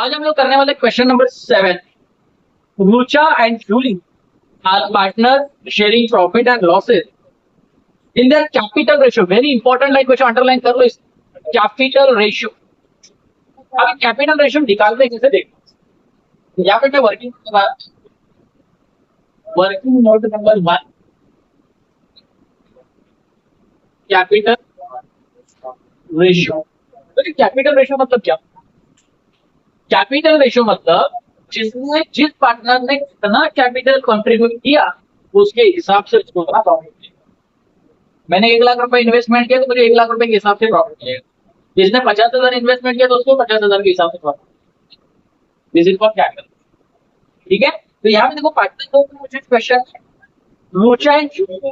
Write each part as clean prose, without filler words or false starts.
आज हम लोग करने वाले question number 7। Rucha and Julie are partner sharing profit and losses in their capital ratio. Very important line question, underline कर लो इस कैपिटल रेशियो। अभी कैपिटल रेशियो निकालते कैसे देखो, यहाँ पे working note number 1 capital ratio. तो कैपिटल रेशियो मतलब क्या? कैपिटल रेशियो मतलब जिस पार्टनर ने कितना कैपिटल कंट्रीब्यूट किया उसके हिसाब से उसको प्रॉफिट। मैंने 1 लाख रुपए इन्वेस्टमेंट किया तो मुझे 1 लाख रुपए के हिसाब से प्रॉफिट मिलेगा। जिसने 50,000 इन्वेस्टमेंट किया तो उसको 50,000 के हिसाब से profit. This is called capital. ठीक है, तो यहाँ पे देखो पार्टनर को मुझे क्वेश्चन रुचा एंड जूली।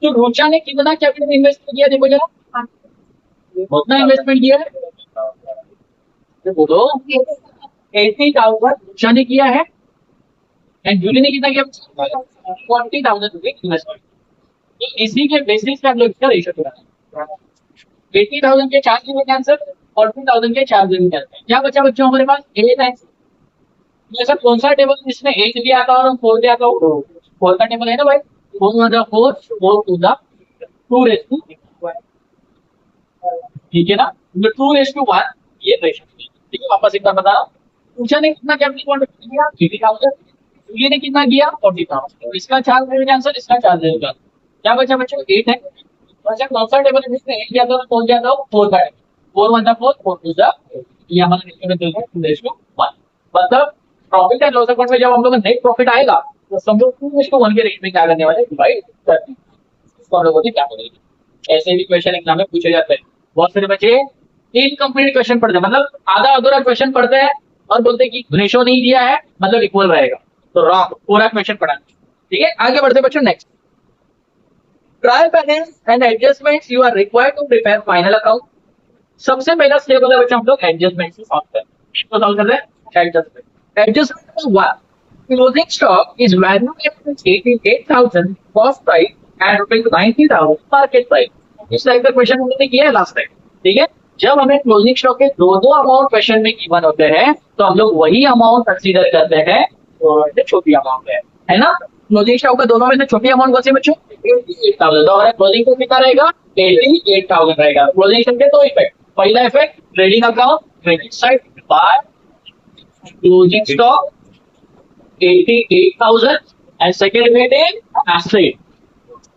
तो रुचा ने कितना कैपिटल इन्वेस्ट किया देखो जरा, उतना इन्वेस्टमेंट किया है बोलो 80,000 रुचा ने किया है एंड जूली ने कितना किया 40,000 रुपए इन्वेस्टमेंट। तो इसी के बेसिस पे हम लोग इसका रेशियो बनाते हैं। 80,000 के 4 दिन कैंसर, 40,000 के 4 दिन कैंसर। क्या बचा बच्चों हमारे पास 8 है। ऐसा कौन सा टेबल जिसमें 8 भी आता और 4 भी आता हो? 4 का टेबल है ना भाई, 4 × 4 4 to the 2 ठीक है ना, तो 2:1 ये रेशियो। ठीक है, वापस एक बार बता रहा हूं। पूछा ने कितना कैपिटल किया 80,000, जूली ने कितना किया 40,000। इसका 4 दिन आंसर, इसका 4 दिन का। क्या बचा बच्चों 8 है। बचा कौन सा टेबल है जिसमें 8 जाता है 4 जाता हो? 4 का 4 × 4 4 to the ये हमारा रेशियो में है 2:1। मतलब प्रॉफिट एंड लॉस अकाउंट में जब हम लोग का नेट प्रॉफिट आएगा तो समझो 2:1 के रेट में क्या करने वाले डिवाइड करते हैं। इसको हम लोग क्या करेंगे। ऐसे भी क्वेश्चन एग्जाम में पूछे जाते हैं। बहुत सारे बच्चे इनकम्प्लीट क्वेश्चन पढ़ते हैं, मतलब आधा अधूरा क्वेश्चन पढ़ते हैं और बोलते हैं कि रेशियो नहीं दिया है मतलब इक्वल रहेगा, तो रॉन्ग, पूरा क्वेश्चन पढ़ा। ठीक है, आगे बढ़ते बच्चों। Next, trial balance and adjustments you are required to prepare final account. सबसे पहला स्टेप होता है बच्चों हम लोग एडजस्टमेंट से सॉल्व करते हैं। तो सॉल्व कर रहे हैं adjustment. Adjustment 1, closing stock is valued at 88,000 cost price and ₹90,000 market price. इस टाइप का क्वेश्चन हमने किया है लास्ट टाइम। ठीक है, जब हमें क्लोजिंग स्टॉक के दो अमाउंट क्वेश्चन में गिवन होते हैं तो हम लोग वही अमाउंट कंसीडर करते हैं और छोटी अमाउंट है ना। क्लोजिंग स्टॉक का दोनों में से छोटी अमाउंट कौन सी बच्चों 88,000, तो हमारा क्लोजिंग को कितना रहेगा 88,000 रहेगा। क्लोजिंग स्टॉक के दो इफेक्ट, पहला effect trading account credit side by closing stock 88,000 and second effect is asset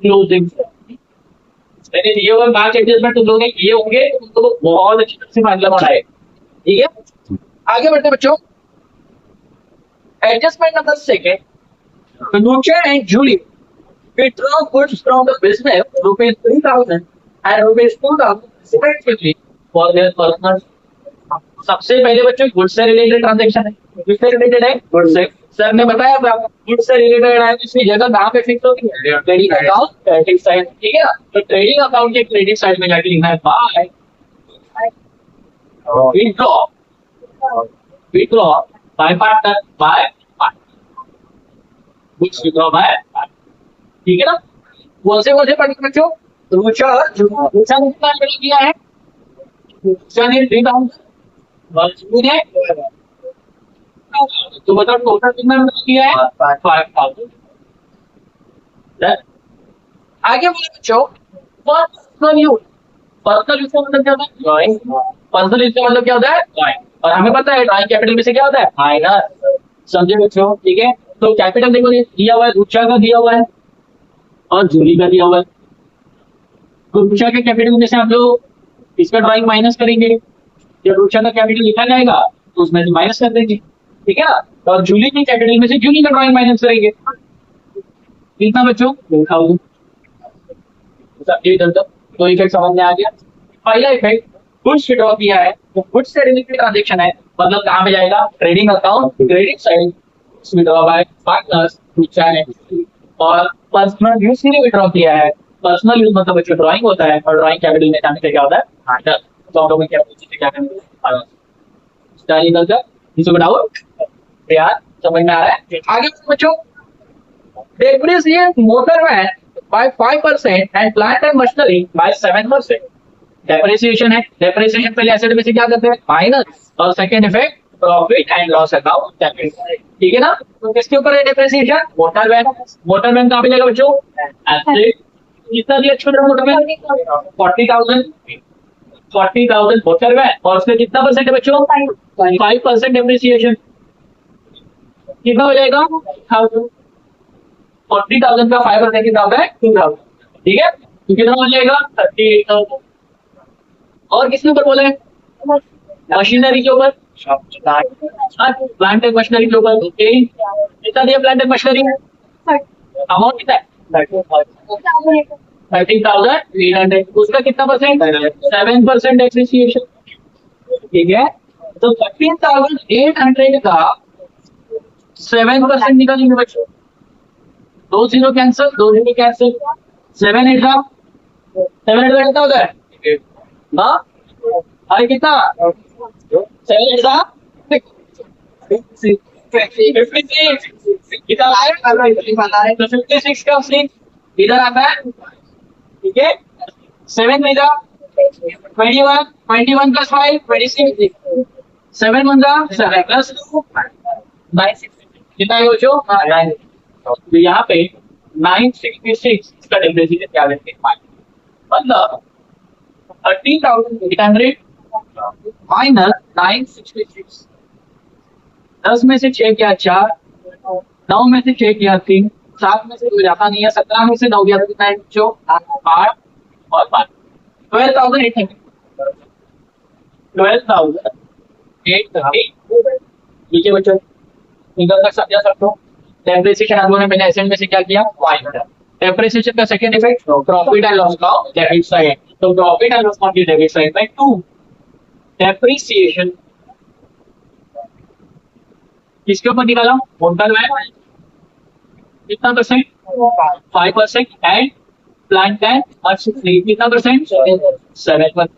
closing stock. मैंने ये वो मार्च एडजस्टमेंट तुम लोग ने किए होंगे तो बहुत अच्छी तरह से मतलब बनाए। ठीक है, आगे बढ़ते बच्चों। Adjustment number 2, Rucha and Julie withdraw goods from the business ₹3,000 and ₹2,000 respectively for their personal। सबसे पहले बच्चों गुड्स से रिलेटेड ट्रांजैक्शन है। किससे रिलेटेड है? गुड्स से। सर ने बताया था गुड्स से रिलेटेड है, इसकी जगह कहाँ पे फिक्स होती है? Trading account credit side. ठीक है ना, तो ट्रेडिंग अकाउंट के क्रेडिट साइड में जाके लिखना है by withdraw by partner by goods withdraw by. ठीक है ना, कौन से पार्टनर बच्चों? रुचा ने कितना किया है? रुचा ने 3,000 और जूली ने तो बताओ टोटल कितना किया है 5,000। आगे बोले बच्चों पर्सनल यूज। पर्सनल यूज का मतलब क्या होता है? ड्राइंग। पर्सनल यूज का मतलब क्या होता है? ड्राइंग। और हमें पता है ड्राइंग कैपिटल में से क्या होता है? माइनस। समझे बच्चों? ठीक है, तो कैपिटल देखो दिया हुआ है, रुचा का दिया हुआ है और जूली का दिया हुआ है। तो रुचा के कैपिटल में से हम लोग इसका ड्राइंग माइनस करेंगे। जब रुचा का कैपिटल लिखा जाएगा तो उसमें से माइनस कर देंगे। ठीक है ना, और जूली के कैपिटल में से जूली का ड्राइंग माइनस करेंगे। कितना बच्चों 2,000। तो इफेक्ट समझ में आ गया। पहला इफेक्ट गुड्स विथड्रॉ किया है तो गुड्स से रिलेटेड ट्रांजैक्शन है, मतलब कहाँ पे जाएगा? Trading account credit side withdraw bye partners Rucha है। और पर्सनल यूज के लिए विथड्रॉ किया है। पर्सनल यूज मतलब बच्चों ड्राइंग होता है और ड्राइंग कैपिटल में जाने से क्या होता है? माइनस। तो हम लोग क्या करेंगे? इसको डाउट यार समझ में आ रहा है? आगे बच्चों depreciate motor van by 5% and plant and machinery by 7%। Depreciation है, डेप्रिसिएशन पहले एसेट में से क्या करते हैं? माइनस। और second effect profit and loss account, ठीक है ना। तो किसके ऊपर है depreciation? Motor van. Motor van कहाँ पे जाएगा बच्चों? एसेट। कितना दिया छोटा मोटर वैन? 40,000। 40,000 मोटर वैन, और उसका कितना परसेंट है बच्चों? 5% डिप्रिसिएशन। कितना हो जाएगा? 40,000 का 5% कितना होता है? 2,000, ठीक है। तो कितना हो जाएगा? 38,000। और किसके ऊपर बोले? मशीनरी के ऊपर, प्लांट एंड मशीनरी के ऊपर। ओके, कितना दिया प्लांट एंड मशीनरी? अमाउंट कितना है? 13,800। उसका कितना परसेंट? 7% डेप्रिसिएशन, ठीक है। तो 13,800 का 7% निकालेंगे बच्चों। 2 0 कैंसिल, 2 0 कैंसिल। 7 8 का 7 8 का कितना होता है? हाँ, अरे कितना? 7 8 का 56। कितना आया? 56 का 6 इधर आता है, ठीक है। 7 में का 21, 21 प्लस 5 26। 7 1 का 7 प्लस 2 9। कितना है बच्चों? 9। तो यहाँ पे 966 इसका डिप्रिसिएशन क्या लेते हैं? मतलब 13,800 माइनस 966। 10 में से 6 क्या 4, 9 में से 6 क्या 3, 7 में से 2 जाता नहीं है, 17 में से 9 गया तो कितना है बच्चों? 8 और 5, 12,800। 12,800, ठीक है बच्चों। इधर तक समझा सकते हो। डेप्रिसिएशन हम लोगों ने पहले एसेट में से क्या किया? डेप्रिसिएशन का second effect profit and loss का डेबिट साइड। तो प्रॉफिट एंड लॉस अकाउंट की डेबिट साइड में 2 डेप्रिसिएशन किसके ऊपर निकाला? Motor van. कितना percent? 5%। And plant and machinery कितना परसेंट? 7%।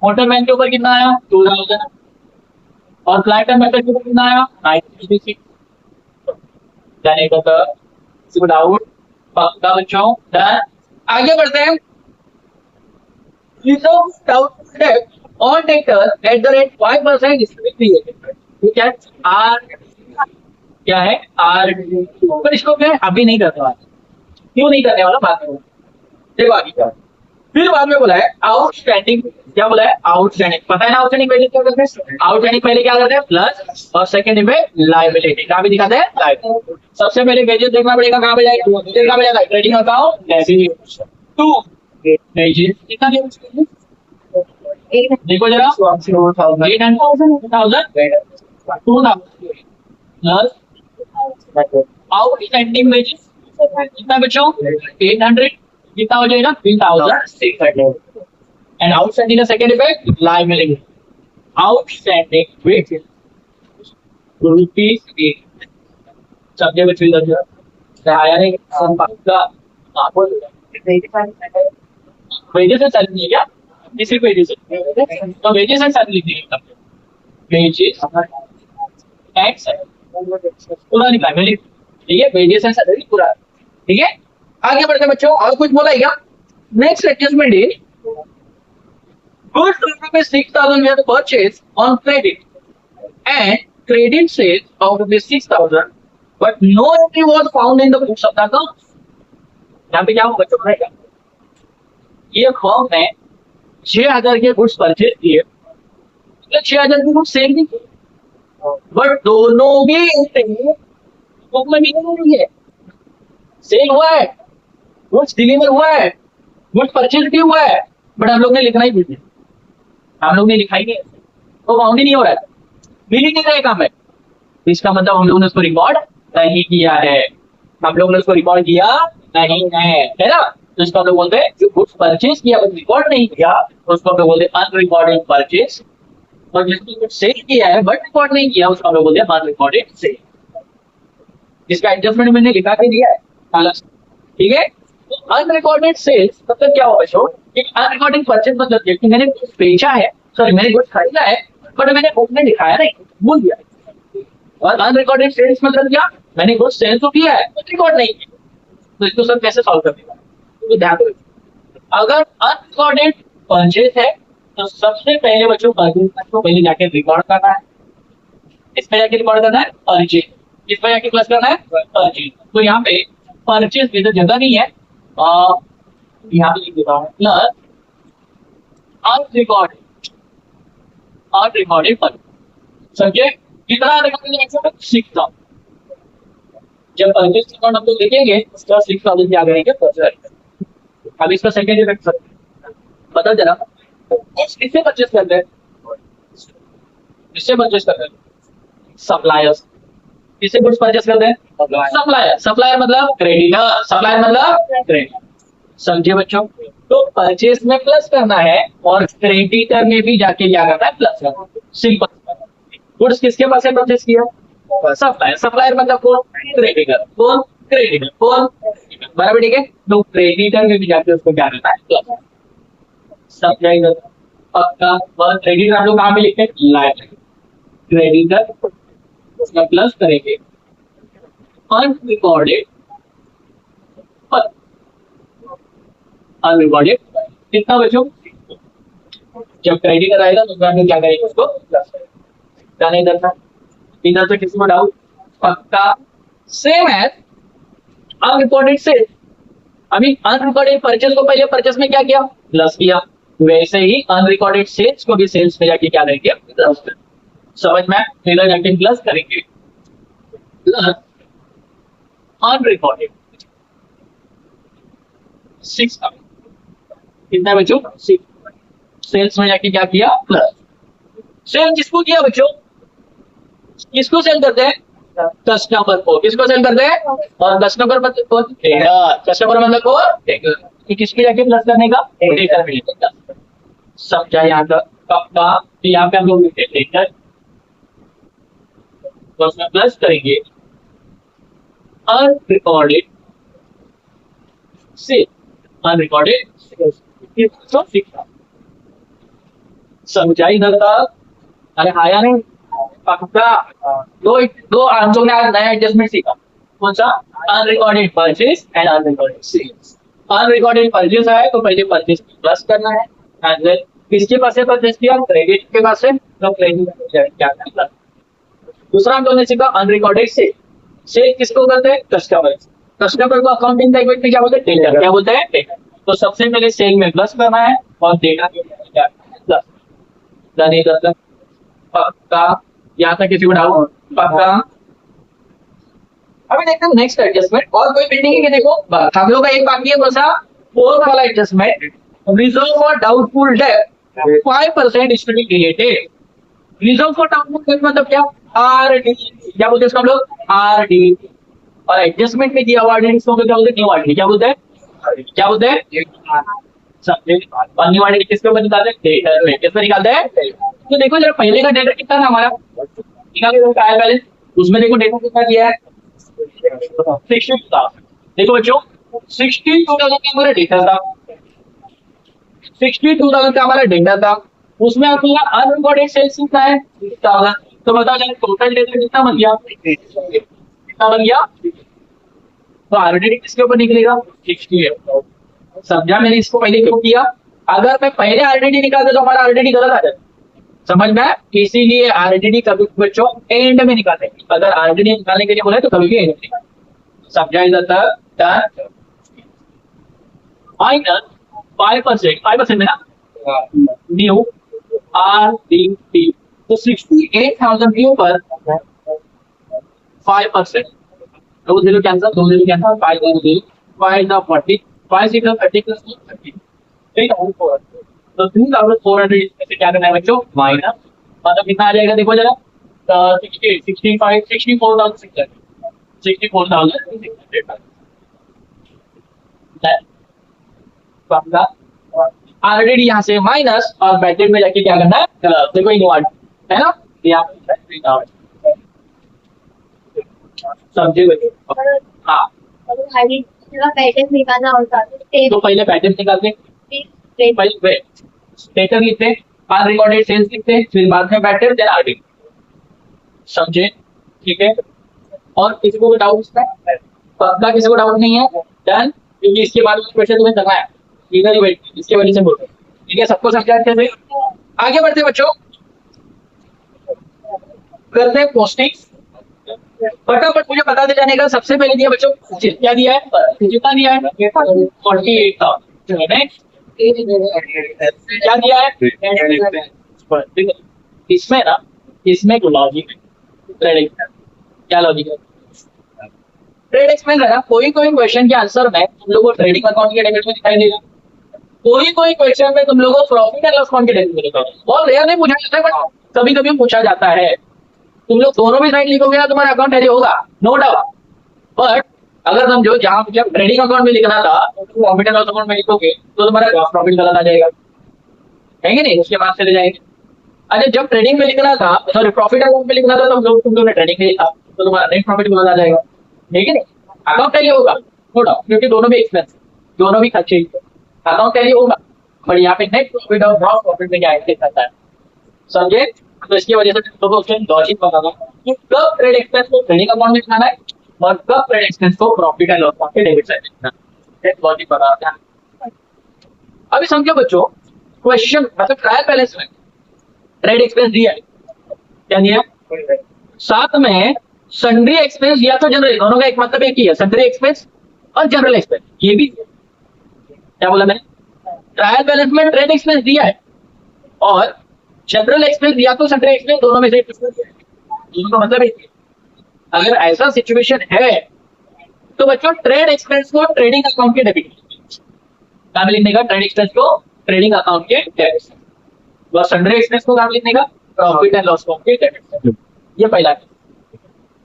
मोटर वैन के ऊपर कितना आया? 2,000। और प्लांट एंड मशीनरी के ऊपर कितना आया? 966। जाने का डाउट पक्का बच्चों? डन। आगे बढ़ते हैं। On debtor at the rate 5% ठीक है। आर क्या है? आर पर इसको क्या है? अभी नहीं करने वाला। क्यों नहीं करने वाला? बात में देखो आगे क्या। फिर बाद में बोला है आउटस्टैंडिंग। क्या बोला है? आउटस्टैंडिंग। पता है ना आउटस्टैंडिंग पहले क्या करते हैं? आउटस्टैंडिंग पहले क्या करते हैं? प्लस, और सेकंड में लायबिलिटी। कहाँ पे दिखाते हैं? लायबिलिटी। सबसे पहले वेजेस देखना पड़ेगा, कहाँ पे जाएगा? कहाँ पे जाता है? Trading account debit to wages. कितना देखो जरा, 800,000 प्लस आउटस्टैंडिंग वेजेस कितना बच्चों? 800। कितना हो जाएगा? 3,600। एंड आउटस्टैंडिंग का second effect liability. Outstanding wages ₹8। Subject बच्चों इधर जो आया नहीं का आपको वेजेस से सैलरी है क्या? किसी वेजेस से, तो वेजेस एंड सैलरी लिख देंगे। वेजेस एंड सैलरी पूरा निकाल मैंने, ठीक है। वेजेस एंड सैलरी पूरा, ठीक है। आगे बढ़ते बच्चों, और कुछ बोला है क्या? Next adjustment is goods ₹6,000 were purchased on credit and credit sales of ₹6,000, but no entry was found in the books of the accounts. यहाँ पे क्या होगा बच्चों? रहेगा ये फर्म ने 6,000 के गुड्स परचेज किए, तो 6,000 की गुड्स सेल नहीं, बट दोनों भी बुक में नहीं है। सेल हुआ है, गुड्स डिलीवर हुआ है, गुड्स परचेज भी हुआ है, बट हम लोग ने लिखना ही भूल गया। हम लोग ने लिखा ही नहीं, वो काउंट ही नहीं हो रहा है, मिल ही नहीं रहा काम है। इसका मतलब हम लोग ने उसको रिकॉर्ड नहीं किया है। हम लोग ने उसको रिकॉर्ड किया नहीं है ना। तो इसको हम लोग बोलते हैं जो गुड्स परचेज किया बट रिकॉर्ड नहीं किया, उसको हम लोग बोलते हैं अनरिकॉर्डेड परचेज। और जिसको गुड्स सेल किया है बट रिकॉर्ड नहीं किया, उसको हम लोग बोलते हैं अनरिकॉर्डेड सेल। जिसका एडजस्टमेंट मैंने लिखा के दिया है, ठीक है। तो अनरिकॉर्डेड सेल्स मतलब क्या होगा बच्चों? अनरिकॉर्डेड परचेज मतलब कि मैंने बेचा है, सॉरी मैंने गुड्स खरीदा है, बट मैंने बुक में दिखाया नहीं, भूल गया। और अनरिकॉर्डेड सेल्स मतलब क्या? मैंने गुड्स सेल तो किया है बट रिकॉर्ड नहीं किया। तो इसको सर कैसे सॉल्व करने का, तो ध्यान दो। अगर अनरिकॉर्डेड परचेज है तो सबसे पहले बच्चों परचेज को पहले जाके रिकॉर्ड करना है। इसमें जाके रिकॉर्ड करना है परचेज, इसमें जाके प्लस करना है परचेज। तो यहाँ पे परचेज की तो जगह नहीं है, यहाँ पे लिख देता हूँ प्लस अनरिकॉर्डेड, अनरिकॉर्डेड परचेज। समझे कितना अनरिकॉर्डेड? 6,000। जब परचेज अकाउंट हम लोग देखेंगे उसका 6,000 क्या करेंगे परचेज। अब इसका सेकंड इफेक्ट बता जरा, किससे परचेज करते हैं? किससे परचेज करते हैं? सप्लायर्स। किससे गुड्स परचेज करते हैं? सप्लायर। सप्लायर मतलब क्रेडिटर, सप्लायर मतलब क्रेडिटर। समझे बच्चों? तो परचेज में प्लस करना है और क्रेडिटर में भी जाके क्या करना है? प्लस करना है। सिंपल। गुड्स किसके पास से परचेज किया? सप्लायर। सप्लायर मतलब कौन? क्रेडिटर। कौन? क्रेडिटर। कौन? बराबर ठीक है। तो क्रेडिटर में भी जाके उसको क्या करना है? प्लस। समझाएगा पक्का? और क्रेडिटर हम लोग कहाँ पे लिखते हैं? लाइन। क्रेडिटर उसमें प्लस करेंगे अनरिकॉर्डेड, अनरिकॉर्डेड कितना बच्चों? जब क्रेडिटर आएगा तो उसमें हम लोग क्या करेंगे? उसको प्लस करेंगे। जाने इधर था, इधर से किसी को डाउट? पक्का? सेम है अनरिकॉर्डेड सेल्स। अभी अनरिकॉर्डेड परचेज को पहले परचेज में क्या किया? प्लस किया। वैसे ही अनरिकॉर्डेड सेल्स को भी सेल्स में जाके क्या करेंगे? प्लस करेंगे। समझ में? इधर जाके प्लस करेंगे प्लस अनरिकॉर्डेड 6,000। कितना है बच्चों? 6। सेल्स में जाके क्या किया? प्लस। सेल किसको किया बच्चों? किसको सेल करते हैं? कस्टमर को। किसको सेल करते हैं? और कस्टमर मतलब कौन? कस्टमर मतलब कौन? किसके जाके प्लस करने का? डेटर मिलेगा। समझा यहाँ का? पक्का? तो यहाँ पे हम लोग डेटर तो उसमें प्लस करेंगे अनरिकॉर्डेड सेल, अनरिकॉर्डेड सेल्स। समझा इधर का? अरे आया नहीं? पक्का? दो हम लोग ने आज नया एडजस्टमेंट सीखा। कौन सा? Unrecorded purchase and unrecorded sales. Unrecorded purchase है तो पहले परचेज प्लस करना है, एंड देन किसके पास से परचेज किया? क्रेडिट के पास से, तो क्रेडिट क्या करना। दूसरा हम लोगों ने सीखा अनरिकॉर्डेड सेल। सेल किसको करते हैं? कस्टमर। कस्टमर को अकाउंटिंग लैंग्वेज में क्या बोलते हैं? डेटर। क्या बोलते हैं? डेटर। तो सबसे पहले सेल में प्लस करना है और डेटा क्या प्लस। जाने इधर तक? पक्का? यहाँ तक किसी को डाउट? पक्का? अभी देखते हैं नेक्स्ट एडजस्टमेंट। और कोई पेंडिंग है? देखो हम लोग का एक बाकी है, कौन सा? फोर्थ वाला adjustment, reserve for doubtful debt 5% is to be created. Reserve for doubtful debt मतलब क्या? आरडी। क्या बोलते हैं इसको हम लोग? आरडी। और एडजस्टमेंट में दिया हुआ आरडी इसको क्या बोलते हैं? New RD. क्या बोलते हैं? क्या बोलते हैं? न्यू आरडी किसके ऊपर निकालते हैं? डेटर में। किसमें निकालते हैं? तो देखो जरा पहले का डेटा कितना था हमारा? बैलेंस उसमें देखो डेटा कितना दिया है? 62,000। देखो बच्चों 62,000 का हमारा डेटा था, 62,000 का हमारा डेटा था। उसमें आपका अनरिकॉर्डेड सेल्स कितना है? 6,000। तो बताओ जरा टोटल डेटा कितना बन गया? कितना बन गया? तो आरडी किसके ऊपर निकलेगा? 68। समझा मैंने इसको पहले क्यों किया? अगर मैं पहले आरडीडी निकालता तो हमारा आरडीडी गलत आ जाता। समझ में? इसीलिए आरडीडी कभी बच्चों एंड में निकालते हैं। अगर आरडीडी निकालने के लिए बोले तो कभी भी एंड में। समझा जाता है? माइनस 5%, 5% में ना न्यू आरडीडी। तो 68,000 के ऊपर 5%, 2 0 कैंसिल, 2 0 कैंसिल, 5 0 5 the 40, 5 6 30 plus 30, 3,400। तो 3,400 इसमें से क्या करना है बच्चों? माइनस, मतलब कितना आ जाएगा देखो जरा? 68, 65, 64,600, 64,600। ऑलरेडी यहाँ से माइनस और बैटरी में जाके क्या करना है? देखो इनवर्ट है ना? यहाँ समझे बच्चों? हाँ पैटर्न निकालना होता है तो पहले पैटर्न निकालते, पहले पैटर्न लिखते, अनरिकॉर्डेड सेल्स लिखते, फिर बाद में पैटर्न, देन आरडी। समझे? ठीक है। और किसी को भी डाउट इसमें? पक्का किसी को डाउट नहीं है? डन। क्योंकि इसके बाद में क्वेश्चन तुम्हें करना है, इधर ही बैठ इसके वजह से बोल रहे। ठीक है, सबको समझा अच्छे से? आगे बढ़ते बच्चों। करते हैं पोस्टिंग। फटाफट मुझे बता दे जाने का। सबसे पहले दिया बच्चों क्या दिया है, कितना दिया है 48,000। नेक्स्ट क्या दिया है, इसमें ना, इसमें लॉजिक ट्रेड, क्या लॉजिक है, ट्रेड एक्सपेंस है ना। कोई कोई क्वेश्चन के आंसर में तुम लोगों को ट्रेडिंग अकाउंट के डेबिट में दिखाई देगा, कोई कोई क्वेश्चन में तुम लोगों को प्रॉफिट एंड लॉस अकाउंट के डेबिट में दिखाई देगा। बहुत रेयर नहीं पूछा जाता है, बट कभी कभी पूछा जाता है। तुम लोग दोनों भी साइड लिखोगे ना, तुम्हारा अकाउंट टैली होगा, नो डाउट। बट अगर समझो जहां जब ट्रेडिंग अकाउंट में लिखना था तो प्रॉफिट एंड लॉस अकाउंट में लिखोगे तो तुम्हारा ग्रॉस प्रॉफिट गलत आ जाएगा, है कि नहीं, उसके बाद चले जाएंगे। अच्छा, जब ट्रेडिंग में लिखना था, सॉरी प्रॉफिट अकाउंट में लिखना था, तो तुम लोगों ने ट्रेडिंग में लिखा तो तुम्हारा नेट प्रॉफिट गलत आ जाएगा, ठीक है नहीं। अकाउंट टैली होगा नो डाउट, क्योंकि दोनों भी एक्सपेंस, दोनों भी खर्चे, अकाउंट टैली होगा। बट यहाँ पे नेट प्रॉफिट और ग्रॉस प्रॉफिट में क्या करता है, समझे। तो इसकी वजह से तो उसके लॉजिक बताना कि कब ट्रेड एक्सपेंस को ट्रेडिंग अकाउंट में लिखना है और कब ट्रेड एक्सपेंस को प्रॉफिट एंड लॉस अकाउंट के डेबिट साइड में लिखना है, लॉजिक बताते हैं। अभी समझो बच्चों, क्वेश्चन मतलब ट्रायल बैलेंस में ट्रेड एक्सपेंस दिया है, क्या दिया है, साथ में सन्ड्री एक्सपेंस या तो जनरल, दोनों का एक मतलब एक ही है, सन्ड्री एक्सपेंस और जनरल एक्सपेंस, ये भी क्या बोला मैंने, ट्रायल बैलेंस में ट्रेड एक्सपेंस दिया है और जनरल एक्सपेंस या तो सन्ड्री एक्सपेंस, दोनों में से दोनों का मतलब एक। अगर ऐसा सिचुएशन है तो बच्चों ट्रेड एक्सपेंस को ट्रेडिंग अकाउंट के डेबिट काम लिखने का, ट्रेड एक्सपेंस को ट्रेडिंग अकाउंट के डेबिट और सन्ड्री एक्सपेंस को काम लिखने का प्रॉफिट एंड लॉस अकाउंट के डेबिट, ये पहला है।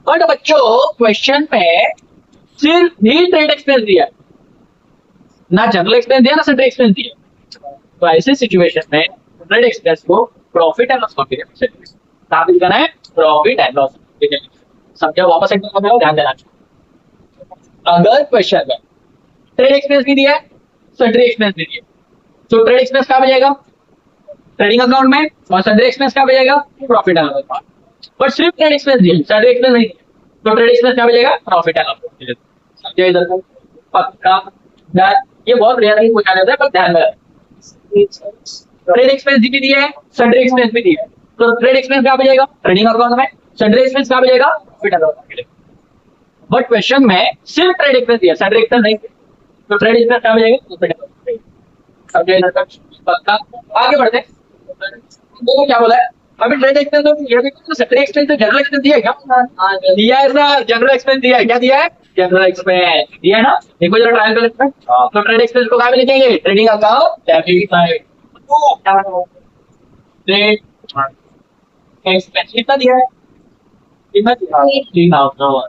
बट बच्चों क्वेश्चन में सिर्फ ही ट्रेड एक्सपेंस दिया, ना जनरल एक्सपेंस दिया ना सन्ड्री एक्सपेंस दिया, तो ऐसे सिचुएशन में ट्रेड एक्सपेंस को प्रॉफिट एंड लॉस अकाउंट के डेबिट लिखना है, प्रॉफिट एंड लॉस के डेबिट। समझो, वापस एक बार ध्यान देना। अगर क्वेश्चन में ट्रेड एक्सपेंस भी दिया है, सन्ड्री एक्सपेंस भी दिया, तो ट्रेड एक्सपेंस कहाँ भेजेगा, ट्रेडिंग अकाउंट में, और सन्ड्री एक्सपेंस कहाँ भेजेगा, profit and loss account. But सिर्फ ट्रेड एक्सपेंस दिया, सन्ड्री एक्सपेंस नहीं, तो ट्रेड एक्सपेंस कहाँ भेजेगा, प्रॉफिट एंड लॉस अकाउंट। समझो इधर का पक्का ध्यान, ये बहुत रेयर नहीं पूछा जाता है, पर ध्यान में ट्रेड एक्सपेंस भी दिया है, सन्ड्री एक्सपेंस भी दिया है, तो ट्रेड एक्सपेंस कहाँ भेजेगा, ट्रेडिंग अकाउंट में, सन्ड्री एक्सपेंस कहाँ भेजेगा, profit and loss account. But question में सिर्फ ट्रेड एक्सपेंस दिया, सन्ड्री एक्सपेंस नहीं, तो ट्रेड एक्सपेंस कहाँ भेजेगा, प्रॉफिट एंड लॉस अकाउंट। समझो इधर तक पक्का। आगे बढ़ते हैं, देखो क्या बोला है अभी, ट्रेड एक्सपेंस तो ये भी तो सन्ड्री एक्सपेंस तो जनरल एक्सपेंस दिया है क्या, दिया है सर, जनरल एक्सपेंस दिया है, क्या दिया है, जनरल एक्सपेंस दिया है ना। देखो जरा ट्रायल बैलेंस में, तो ट्रेड एक्सपेंस को कहाँ पे लिखेंगे, trading account debit side, trade expense कितना दिया है, कितना दिया, 3,000।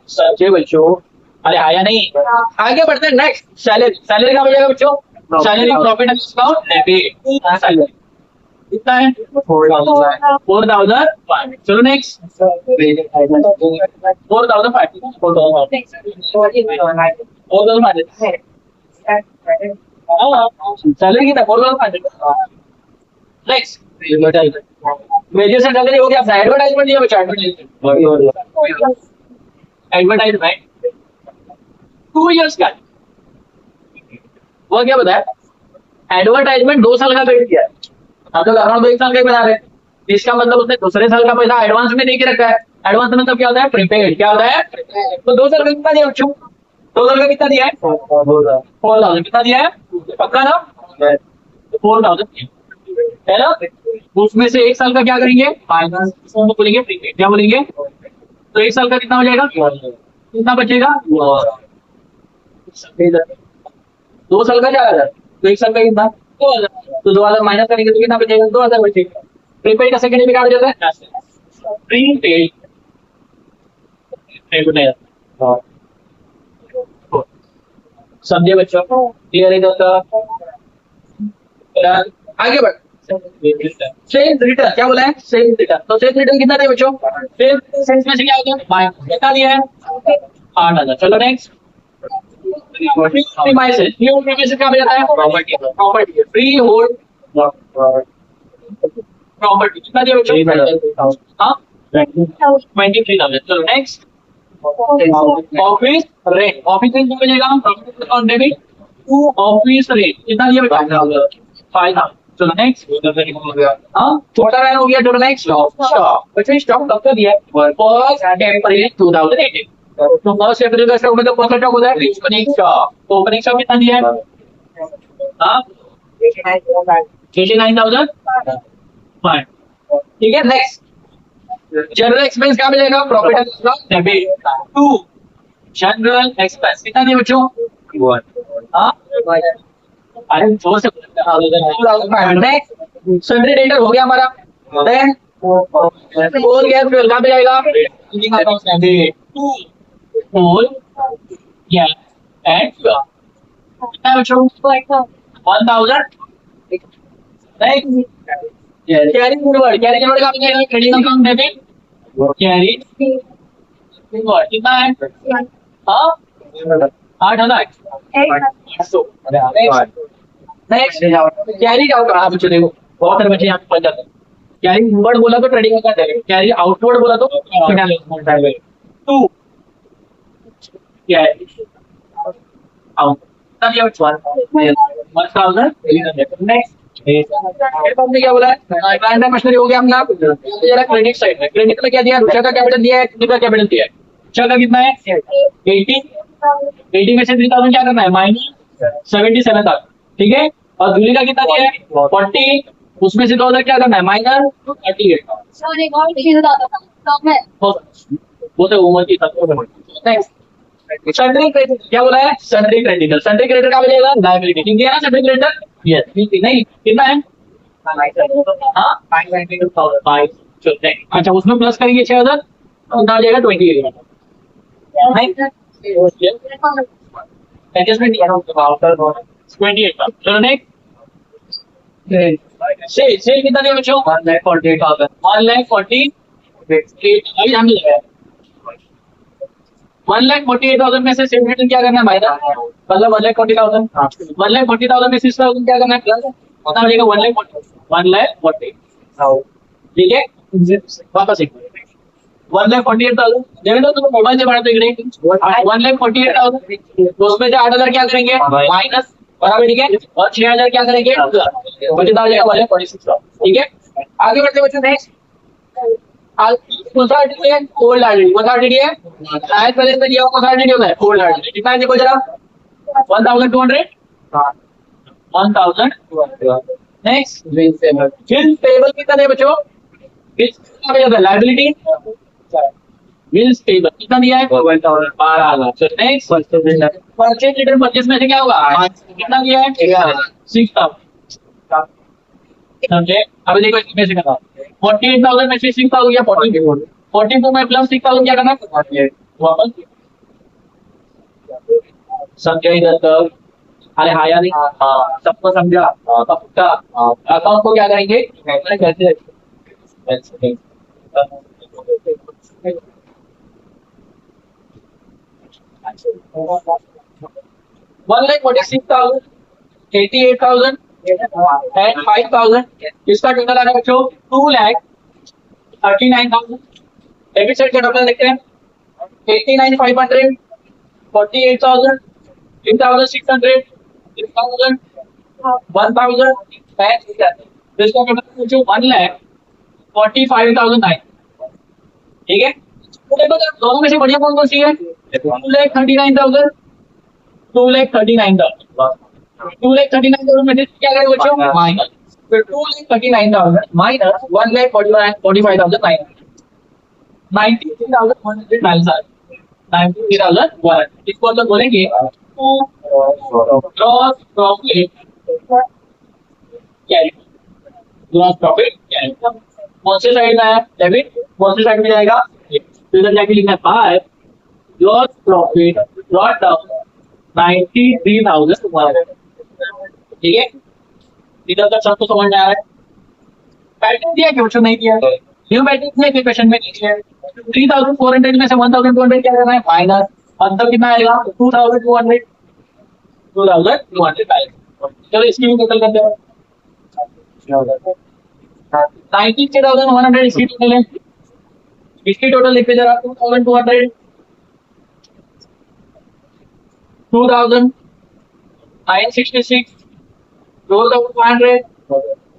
समझे बच्चों, अरे आया नहीं। आगे बढ़ते हैं, नेक्स्ट सैलरी, सैलरी कहाँ बचेगा बच्चों, salary profit and loss account debit, salary कितना है 4,000। चलो नेक्स्ट 4,500 सैलरी कितना 4,500। नेक्स्ट वेजेस एंड सैलरी हो गया, अपना एडवर्टाइजमेंट दिया बच्चा, एडवर्टाइजमेंट 2 इयर्स का, वो क्या बताया, एडवर्टाइजमेंट 2 साल का क्रेडिट किया है, हम तो अराउंड 1 साल का ही बना रहे हैं, इसका मतलब उसने दूसरे साल का पैसा एडवांस में दे के रखा है। एडवांस मतलब क्या होता है, प्रीपेड, क्या होता है, तो 2 साल का कितना दिया बच्चों, 2 साल का कितना दिया है 4,000, कितना दिया है पक्का ना, 4,000 है ना। उसमें से 1 साल का क्या करेंगे, फाइनेंस बोलेंगे, प्रीपेड क्या बोलेंगे, तो 1 साल का कितना हो जाएगा, कितना बचेगा 2 साल का 4,000, तो 1 साल का कितना 2,000, तो 2,000 माइनस करेंगे तो कितना बचेगा, 2,000 बचेगा। प्रीपेड का सेकंड में क्या हो जाता है, प्रीपेड, समझे बच्चों, क्लियर है दोस्तों। आगे बढ़, सेल्स रिटर्न क्या बोला है, सेल्स रिटर्न, तो सेल्स रिटर्न कितना दिया बच्चों, सेल्स में से क्या होता है माइनस, कितना दिया है 8,000। चलो next, premises, free hold premises क्या जाता है, property, property free hold property कितना दिया बच्चों, हाँ 23,000। चलो next, office rent, office rent कितना मिलेगा, प्रॉफिट और डेबिट टू ऑफिस रेंट कितना दिया बच्चों 5,000। चलो नेक्स्ट। हाँ छोटा लाइन हो गया, चलो नेक्स्ट स्टॉक। बच्चों स्टॉक कब का दिया है? First April 2018। तो फर्स्ट अप्रैल का स्टॉक मतलब कौन सा स्टॉक होता है? Opening stock. तो ओपनिंग स्टॉक कितना दिया है? हाँ 89,000। ठीक है नेक्स्ट। जनरल एक्सपेंस क्या मिलेगा? Profit and loss debit to general expense कितना दिया बच्चों? हाँ अरे जोर से नेक्स्ट। सन्ड्री डेटर हो गया हमारा। देन फोर गैस फ्यूल कहाँ पे जाएगा? To four gas and fuel कितना है बच्चों? 1000। Next carry forward. Carry forward कहाँ पे जाएगा? Trading account debit carry forward कितना है? हाँ 8,000। Next carry out. हाँ बच्चों देखो बहुत सारे बच्चे यहाँ पे पढ़ जाते हैं। कैरी इनवर्ड बोला तो trading account debit, carry outward बोला तो टू कैरी आउट। नेक्स्ट हमने क्या बोला है? प्लांट एंड मशीनरी हो गया अपना। जरा क्रेडिट साइड में, क्रेडिट में क्या दिया है? रुचा का कैपिटल दिया है, कितना कैपिटल दिया है? रुचा का कितना है? 80। 80 में से 3,000 क्या करना है? माइनस 77,000। ठीक है। और दूली का कितना दिया है? 40। उसमें से 2,000 क्या करना है? माइनस 38। वो तो उम्र की सन्ड्री क्रेडिट क्या बोला है? Sundry creditor. सन्ड्री क्रेडिटर का मिलेगा लायबिलिटी। ठीक है ना सन्ड्री क्रेडिटर? यस नहीं कितना है? हाँ 592,000। अच्छा उसमें प्लस करेंगे 6,000 तो आ जाएगा 28। एडजस्टमेंट 28 का। चलो नेक्स्ट। सेल कितना दिया बच्चों? 1,48,000। 1,48,000 में से सेल रिटर्न क्या करना है भाई? मतलब 1,40,000। 1,40,000 में से 6,000 क्या करना है? प्लस कितना हो जाएगा? 1,40,000। ठीक है वापस एक 1,48,000 देखो तो तुम मोबाइल से बढ़ाते इकडे 1,48,000 तो उसमें से 8,000 क्या करेंगे? माइनस बराबर। ठीक है और 6,000 क्या करेंगे? कितना हो जाएगा? 1,46,000। ठीक है आगे बढ़ते बच्चों। नेक्स्ट कौन सा आर्टिकल है? Old article. कौन सा आर्टिकल है? लाइफ बैलेंस में दिया हुआ कौन सा आर्टिकल होता है? Old article. कितना है देखो जरा? 1,200। 1,200। नेक्स्ट बिल पेबल कितना है बच्चों? लाइबिलिटी बिल्स पेबल कितना दिया है? 12,000। नेक्स्ट परचेज रिटर्न परचेज में से क्या होगा? कितना दिया है? 6,000। समझे? अभी देखो इसमें से करना 48,000 में से 6,000 या 42 में प्लस 6,000 क्या करना? वापस समझे इधर तक? अरे हाँ या नहीं? हाँ सबको समझा? पक्का। अकाउंट को क्या करेंगे? कैसे 1,46,000 88,000 एंड 5,000 इसका टोटल आ रहा है बच्चों 2,39,000। डेबिट साइड का टोटल देखते हैं 89,500 48,000 3,600 6,000 1,000 एंड इसका टोटल बच्चों 1,45,900। ठीक है दोनों में से बढ़िया कौन सी है? 2,39,000 2,39,000 2,39,000 में से क्या करें बच्चों? माइनस फिर 2,39,000 माइनस 1,45,900 93,100 इसको हम लोग बोलेंगे gross profit carry. Gross profit carry कौन से साइड में है? डेबिट। कौन से साइड में जाएगा? तो इधर जाके लिखना है 5 ग्रॉस प्रॉफिट ब्रॉट डाउन 93,100। ठीक है इधर तक सबको समझ में आ रहा है? पैटर्न दिया कि बच्चों नहीं दिया? न्यू पैटर्न दिया कि क्वेश्चन में नहीं है? 3,400 में से 1,200 क्या करना है? माइनस अंतर कितना आएगा? 2,200 चलो इसकी भी टोटल करते हैं 93,100 इसकी टोटल है। इसकी टोटल लिखते जरा 2,200 2,966 2,500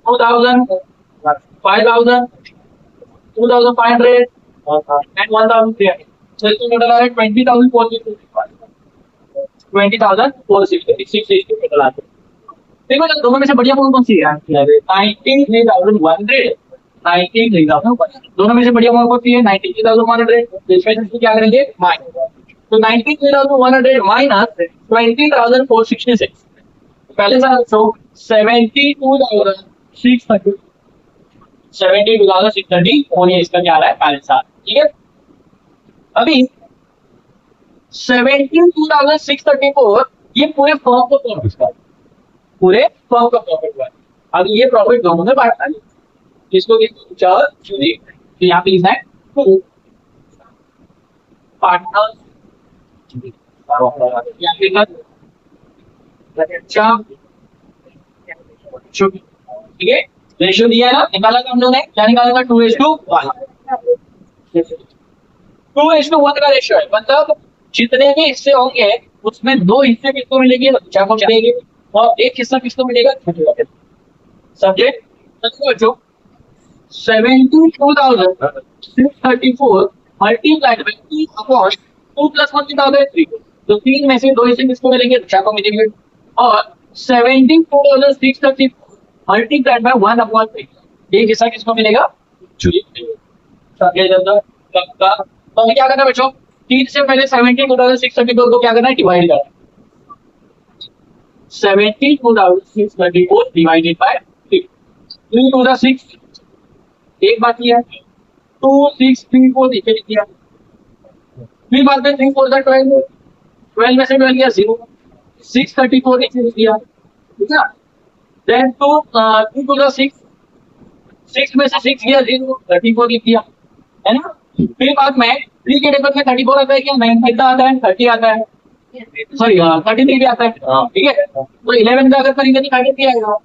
2000, 5000, 2500 and 1300. So इसको टोटल आ रहा है 20,460. 20,460 660 टोटल आता है. देखो जब दोनों में से बढ़िया कौन सी है? 93,100, 93,000. दोनों में से बढ़िया कौन सी है? 93,100. तो इसमें से क्या करेंगे? माइनस. तो 93,100 माइनस 20,466. पहले साल सो 72,630. 72,630 और ये इसका क्या आ रहा है? पहले साल. ठीक है. अभी 72,634 ये पूरे फर्म को प्रॉफिट का, पूरे फर्म का प्रॉफिट हुआ है. अब ये प्रॉफिट दोनों में बांटना है. किसको किसको? चार चूजी. तो यहाँ पे लिखना है टू पार्टनर्स. यहाँ पे लिखा ठीक है. रेशियो दिया है ना, निकाला था हम लोगों ने. क्या निकाला था? 2:1. 2:1 का रेशियो है. मतलब जितने भी हिस्से होंगे उसमें 2 हिस्से किसको मिलेगी? बच्चा को मिलेगी और 1 हिस्सा किसको मिलेगा? सब्जेक्ट. बच्चों 72,634 मल्टीप्लाइड बाय 2 अपॉन 2 + 1 कितना होता है? 3. तो 3 में से 2 हिस्से किसको मिलेंगे? बच्चा को मिलेंगे. और 72,634 मल्टीप्लाइड बाय 1 अपॉन 3 एक हिस्सा किसको मिलेगा? चूजी. सब्जेक्ट का तो हमें क्या करना है बच्चों? 3 से पहले 72,634 को क्या करना है? डिवाइड करना है. 72,634 डिवाइडेड बाय 3. 3 to the 6 एक बात ये है. 2 6 3 4 नीचे लिख दिया. फिर बात में 3 4 12. 12 में से 12 गया 0. 634 नीचे लिख दिया. ठीक है. देन 2 to the 6 6 में से 6 गया 0. 34 लिख दिया है ना. फिर बाद में 3 के टेबल में 34 आता है क्या? 9 कितना आता है? 30 आता है. सॉरी 33 भी आता है. ठीक है. तो 11 का अगर करेंगे तो 33 आएगा.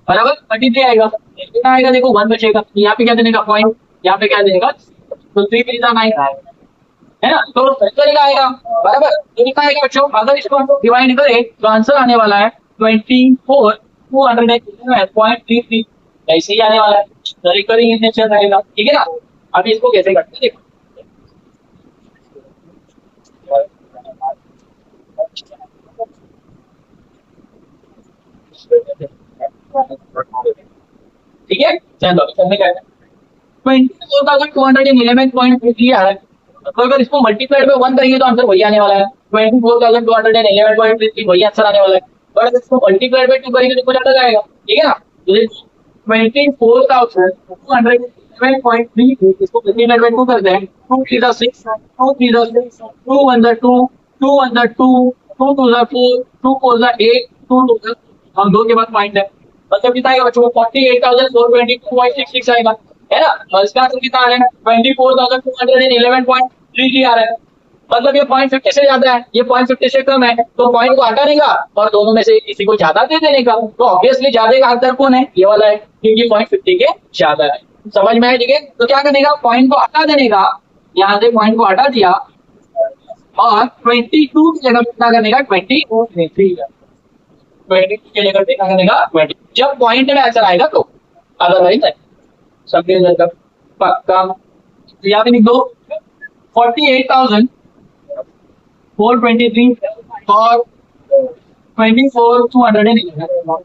बराबर 33 आएगा. कितना आएगा? देखो 1 बचेगा. यहाँ पे क्या देने का? पॉइंट. यहाँ पे क्या देगा? तो 3 3 9 है ना. तो तरीका आएगा. बराबर. तो कितना आएगा बच्चों? अगर इसको डिवाइड करें तो आंसर आने वाला है 24,211.33. ऐसे ही आने वाला है. रिकरिंग इन नेचर रहेगा. ठीक है ना. अभी इसको कैसे करते हैं देखो. ठीक है. चलो इसमें क्या है? 24,211.33 आ रहा है. तो अगर इसको मल्टीप्लाइड बाय 1 करेंगे तो आंसर वही आने वाला है. 24,211.33 वही आंसर आने वाला है. और अगर इसको मल्टीप्लाइड बाय 2 करेंगे तो कुछ ज्यादा जाएगा. ठीक है ना. तो 24,211.33 इसको मल्टीप्लाइड बाय 2 करते हैं. 2 3 6 2 3 6 2 1 2 2 1 2 2 2 4 2 4 8 2 2 हम 2 के बाद पॉइंट है. मतलब कितना आएगा बच्चों? 48,422.66 आएगा. है ना. और इसका आंसर कितना आ रहा है? 24,211.33 आ रहा है. मतलब ये 0.50 से ज्यादा है, ये 0.50 से कम है. तो पॉइंट को हटा देगा और दोनों में से किसी को ज्यादा दे देने का. तो ऑब्वियसली ज्यादा का आंसर कौन है? ये वाला है, क्योंकि 0.50 के ज्यादा है. समझ में आया? ठीक है. तो क्या करने का? पॉइंट को हटा देने का. यहाँ से पॉइंट को हटा दिया और 22 की जगह कितना करने का? 22 के जगह कितना करने का? 20. जब पॉइंट में आंसर आएगा तो, अदरवाइज सबके जगह पक्का. तो यहाँ पे लिख दो 48,423 और 24,211.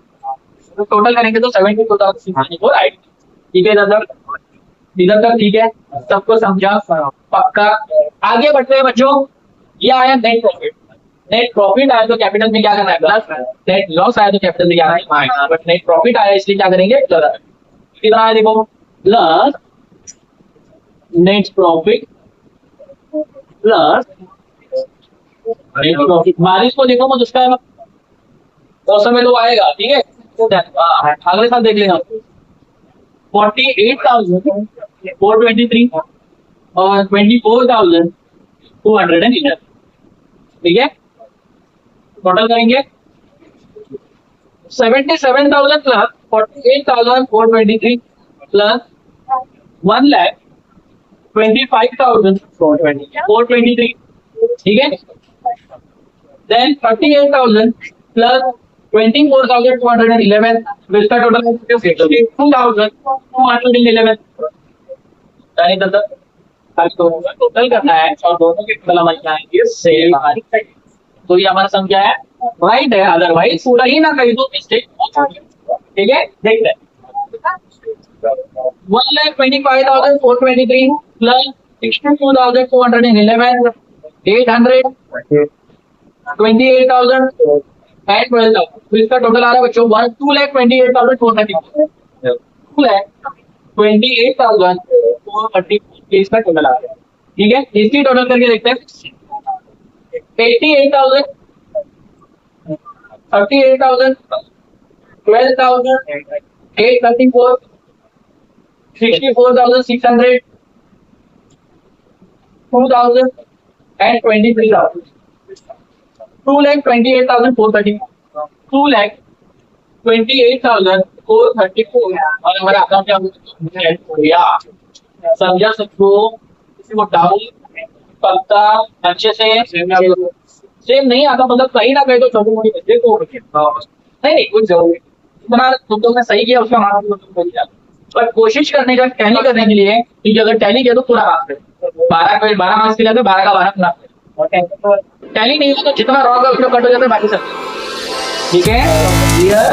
तो टोटल करेंगे तो 72,694 आएगी. ठीक है इधर तक. ठीक है. सबको समझा? पक्का. आगे बढ़ते हैं बच्चों. ये आया नेट प्रॉफिट. नेट प्रॉफिट आया तो कैपिटल में क्या करना है? प्लस. नेट लॉस आया तो कैपिटल में क्या करना है? माइनस. बट नेट प्रॉफिट आया इसलिए क्या करेंगे? प्लस. कितना आया देखो? Plus net profit plus net profit. बारिश को देखो मत, उसका मौसम में तो आएगा. ठीक है. अगले साल देख लेना. 48,423 और 24,211. ठीक है. टोटल करेंगे 77,000 प्लस 48,423 प्लस 1,25,423. ठीक है. देन 38,000 प्लस 24,211, तो इसका टोटल 52,211। यानी टोटल करना है और दोनों के टोटल हमारे क्या आएंगे सेम आएंगे। तो ये हमारा सम क्या है, राइट है, अदरवाइज पूरा ही ना कहीं तो मिस्टेक हो सकती है। ठीक है, देखते हैं 1,25,423 प्लस 62,411, 800, 28,000 एंड 12,000। तो इसका टोटल आ रहा है बच्चों 2,28,430, 2,28,430 इसका टोटल आ रहा है। ठीक है, इसकी टोटल करके देखते हैं 88,000, 38,000, 12,000, 834, 64,600, 2,000 and 23,000। 2,28,430, 2,28,434 और हमारा अकाउंट क्या हो, समझा सबको, किसी को डाउट पक्का अच्छे से सेम नहीं आता, मतलब कहीं ना कहीं तो छोटी मोटी मिस्टेक हो रही है। नहीं कुछ जरूरी इतना तुम लोग ने सही किया उसका मतलब तुम किया, पर कोशिश करने का टैली करने के लिए, क्योंकि अगर टैली किया तो पूरा मार्क्स है, 12 मार्क्स के लिए तो 12 का 12 पूरा, टैली नहीं हो तो जितना रॉन्ग है उसको कट हो जाता है बाकी सब। ठीक है, क्लियर।